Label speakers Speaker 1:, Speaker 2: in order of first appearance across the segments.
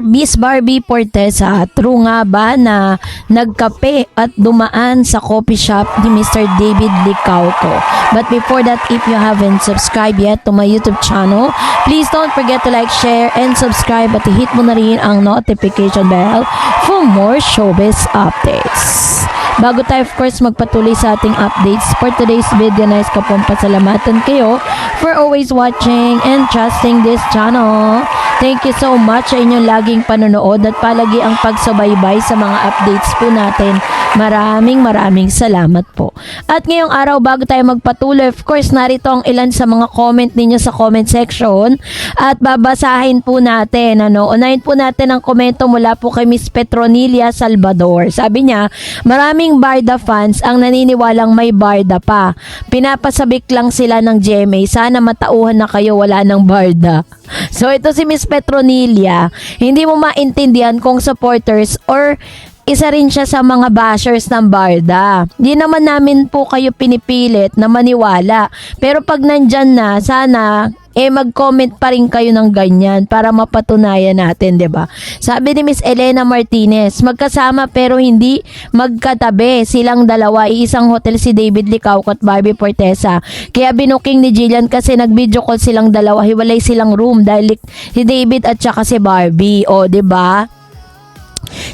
Speaker 1: Miss Barbie Portesa, true nga ba na nagkape at dumaan sa coffee shop ni Mr. David Licauco? But before that, if you haven't subscribed yet to my YouTube channel, please don't forget to like, share, and subscribe at hit mo na rin ang notification bell for more showbiz updates. Bago tayo of course magpatuloy sa ating updates for today's video, nais ko pong pasalamatan kayo for always watching and trusting this channel. Thank you so much sa inyong laging panonood at palagi ang pagsubaybay sa mga updates po natin. Maraming salamat po. At ngayong araw, bago tayo magpatuloy, of course, narito ang ilan sa mga comment ninyo sa comment section at babasahin po natin. Unahin po natin ang komento mula po kay Miss Petronilia Salvador. Sabi niya, maraming Barda fans ang naniniwalang may Barda pa. Pinapasabik lang sila ng GMA. Sana matauhan na kayo, wala ng Barda. So ito si Miss Petronilia, hindi mo maintindihan kung supporters or isa rin siya sa mga bashers ng Barda. Di naman namin po kayo pinipilit na maniwala. Pero pag nandyan na, sana mag-comment pa rin kayo ng ganyan para mapatunayan natin, 'di ba? Sabi ni Miss Elena Martinez, magkasama pero hindi magkatabi. Silang dalawa, iisang hotel si David Licauco at Barbie Portesa. Kaya binuking ni Jillian kasi nag-video call silang dalawa, hiwalay silang room dahil si David at saka si Barbie. O, 'di ba?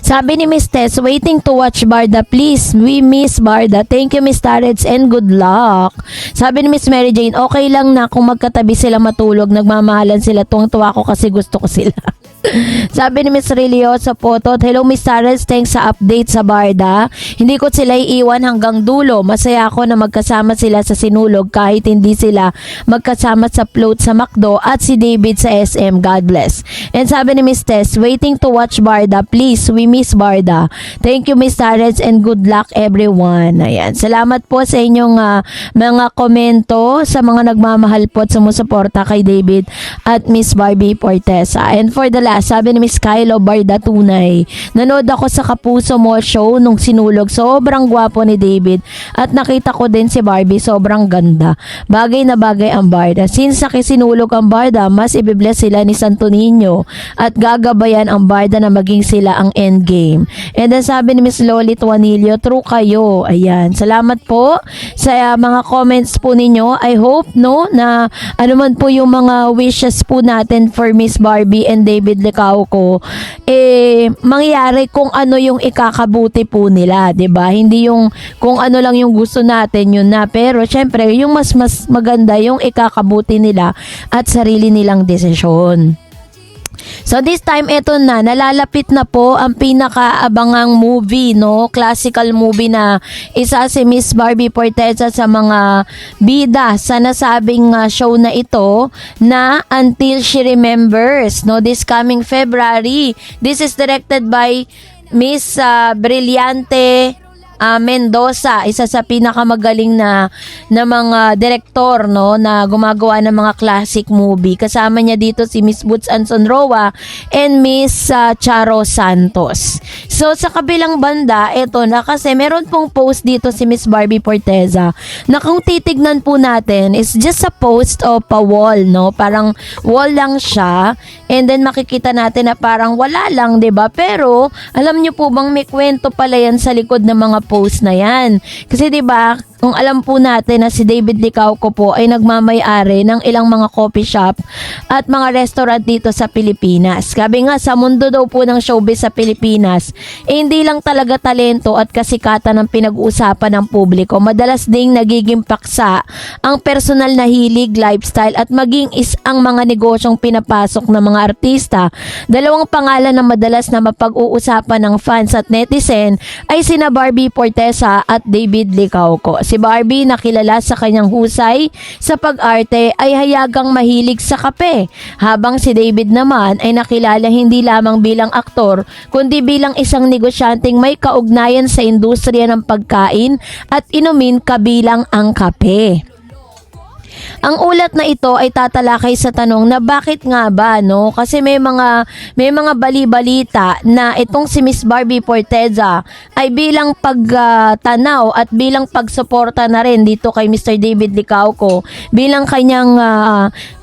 Speaker 1: Sabi ni Miss Tess, waiting to watch Barda, please. We miss Barda. Thank you, Miss Tarets, and good luck. Sabi ni Miss Mary Jane, okay lang na kung magkatabi sila matulog. Nagmamahalan sila. Tuwang-tuwa ko kasi gusto ko sila. Sabi ni Miss Relio sa photo, hello Miss Tarets, thanks sa update sa Barda. Hindi ko sila iiwan hanggang dulo. Masaya ako na magkasama sila sa sinulog kahit hindi sila magkasama sa float sa McDo at si David sa SM. God bless. And sabi ni Miss Tess, waiting to watch Barda, please. We miss Barda. Thank you Miss Tarets and good luck everyone. Ayan. Salamat po sa inyong mga komento, sa mga nagmamahal po at sumusuporta kay David at Miss Barbie Portesa. And for the last, sabi ni Miss Kylo, Barda tunay. Nanood ako sa Kapuso Mo show nung sinulog. Sobrang gwapo ni David. At nakita ko din si Barbie, sobrang ganda. Bagay na bagay ang Barda. Since sinulog ang Barda, mas ibibless sila ni Santo Niño at gagabayan ang Barda na maging sila ang endgame. And then sabi ni Miss Loli Tuanilio, true kayo. Ayan. Salamat po sa mga comments po ninyo. I hope na anuman po yung mga wishes po natin for Miss Barbie and David Licauco, mangyayari kung ano yung ikakabuti po nila, 'di ba? Hindi yung kung ano lang yung gusto natin, yun na. Pero syempre, yung mas maganda yung ikakabuti nila at sarili nilang desisyon. So this time, eto na, nalalapit na po ang pinakaabangang movie, classical movie na isa si Miss Barbie Portesa sa mga bida sa nasabing show na ito na Until She Remembers, this coming February. This is directed by Miss Brillante Mendoza, isa sa pinakamagaling na mga direktor na gumagawa ng mga classic movie. Kasama niya dito si Miss Boots Anson Roa and Miss Charo Santos. So sa kabilang banda, eto na, kasi meron pong post dito si Miss Barbie Portesa na kung titignan po natin is just a post of a wall, parang wall lang siya, and then makikita natin na parang wala lang, 'di ba? Pero alam niyo po bang may kwento pala yan sa likod ng mga post na yan. Kasi 'di ba, kung alam po natin na si David Licauco po ay nagmamay-ari ng ilang mga coffee shop at mga restaurant dito sa Pilipinas. Sabi nga, sa mundo daw po ng showbiz sa Pilipinas, hindi lang talaga talento at kasikatan ang pinag-uusapan ng publiko. Madalas ding nagiging paksa ang personal na hilig, lifestyle at maging ang mga negosyong pinapasok ng mga artista. Dalawang pangalan na madalas na mapag-uusapan ng fans at netizen ay sina Barbie Portesa at David Licauco. Si Barbie, nakilala sa kanyang husay sa pag-arte, ay hayagang mahilig sa kape. Habang si David naman ay nakilala hindi lamang bilang aktor, kundi bilang isang negosyanteng may kaugnayan sa industriya ng pagkain at inumin kabilang ang kape. Ang ulat na ito ay tatalakay sa tanong na bakit nga ba, Kasi may mga bali-balita na itong si Miss Barbie Portesa ay bilang pagtanaw at bilang pagsuporta na rin dito kay Mr. David Licauco, bilang kanyang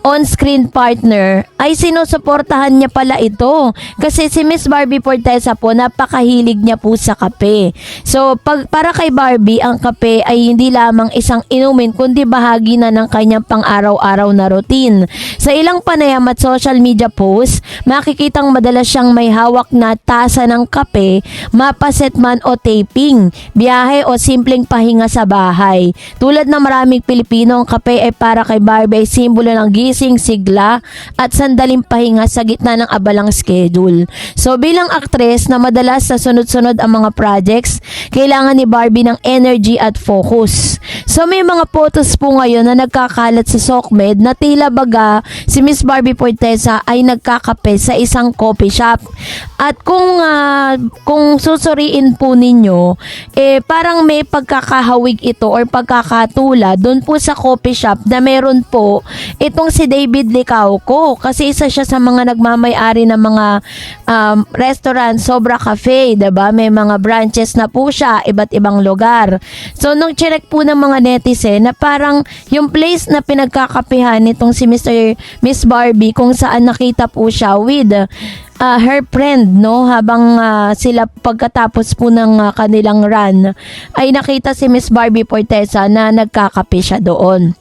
Speaker 1: on-screen partner ay sinusuportahan niya pala ito. Kasi si Miss Barbie Fortesa po, napakahilig niya po sa kape. So, para kay Barbie, ang kape ay hindi lamang isang inumin, kundi bahagi na ng kanyang pang-araw-araw na routine. Sa ilang panayam at social media posts, makikitang madalas siyang may hawak na tasa ng kape, mapaset man o taping, biyahe o simpleng pahinga sa bahay. Tulad ng maraming Pilipino, ang kape ay para kay Barbie ay simbolo ng gising, sigla at sandaling pahinga sa gitna ng abalang schedule. So bilang aktres na madalas sa sunod-sunod ang mga projects, kailangan ni Barbie ng energy at focus. So may mga photos po ngayon na nagkakalat sa SOCMED na tila baga si Miss Barbie Fortesa ay nagkakape sa isang coffee shop. At kung susuriin po ninyo, parang may pagkakahawig ito or pagkakatula doon po sa coffee shop na meron po itong si David Licauco, kasi isa siya sa mga nagmamay-ari ng mga restaurant, Sobra Cafe, diba? May mga branches na po siya, iba't ibang lugar. So nung check po ng mga netizen na parang yung place na pinagkakapihan nitong si Miss Barbie, kung saan nakita po siya with her friend, no, habang sila pagkatapos po ng kanilang run ay nakita si Miss Barbie Fortesa na nagkakape siya doon.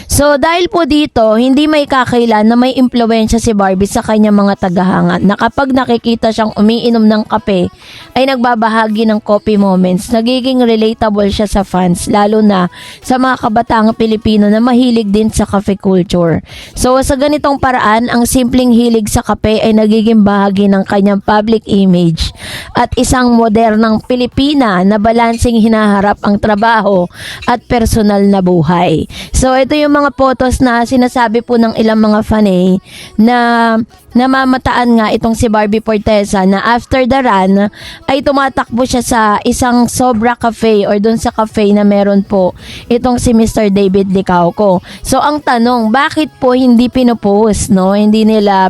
Speaker 1: So dahil po dito, hindi may kakailan na may impluwensya si Barbie sa kanyang mga tagahanga, na kapag nakikita siyang umiinom ng kape ay nagbabahagi ng coffee moments. Nagiging relatable siya sa fans, lalo na sa mga kabataang Pilipino na mahilig din sa cafe culture. So sa ganitong paraan, ang simpleng hilig sa kape ay nagiging bahagi ng kanyang public image at isang modernang Pilipina na balansing hinaharap ang trabaho at personal na buhay. So ito yung mga photos na sinasabi po ng ilang mga fanay na namamataan nga itong si Barbie Fortesa na after the run ay tumatakbo siya sa isang Sobra Cafe or dun sa cafe na meron po itong si Mr. David Licauco. So ang tanong, bakit po hindi pinopost, no? Hindi nila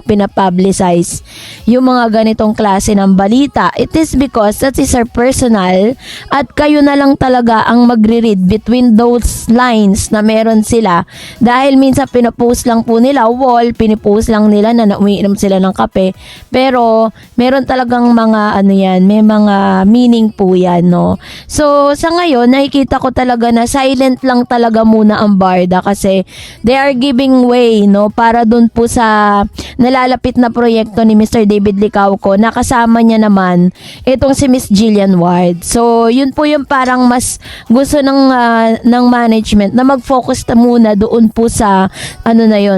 Speaker 1: pinapublicize yung mga ganitong klase ng balita? It is because that is our personal at kayo na lang talaga ang magre-read between those lines na meron sila, dahil minsan pinopost lang po nila pinipost lang nila na umiinom sila ng kape, pero meron talagang mga may mga meaning po yan, no? So sa ngayon nakikita ko talaga na silent lang talaga muna ang Barda, kasi they are giving way, no, para dun po sa nalalapit na proyekto ni Mr. David Licauco na kasama niya naman itong si Miss Jillian Ward. So yun po yung parang mas gusto ng management na mag-focus na muna doon po sa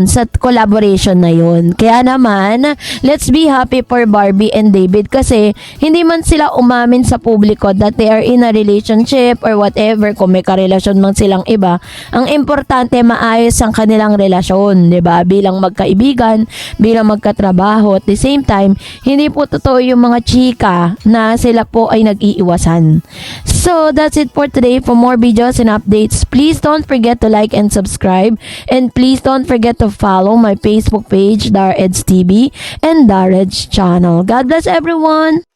Speaker 1: sa collaboration na yun. Kaya naman, let's be happy for Barbie and David, kasi hindi man sila umamin sa publiko that they are in a relationship or whatever, kung may karelasyon man silang iba. Ang importante, maayos ang kanilang relasyon, 'di ba? Bilang magkaibigan, bilang magkatrabaho. At the same time, hindi po totoo yung mga chika na sila po ay nag-iiwasan. So, that's it for today. For more videos and updates, please don't forget to like and subscribe. And please don't forget to follow my Facebook page, DarEds TV, and DarEds channel. God bless everyone!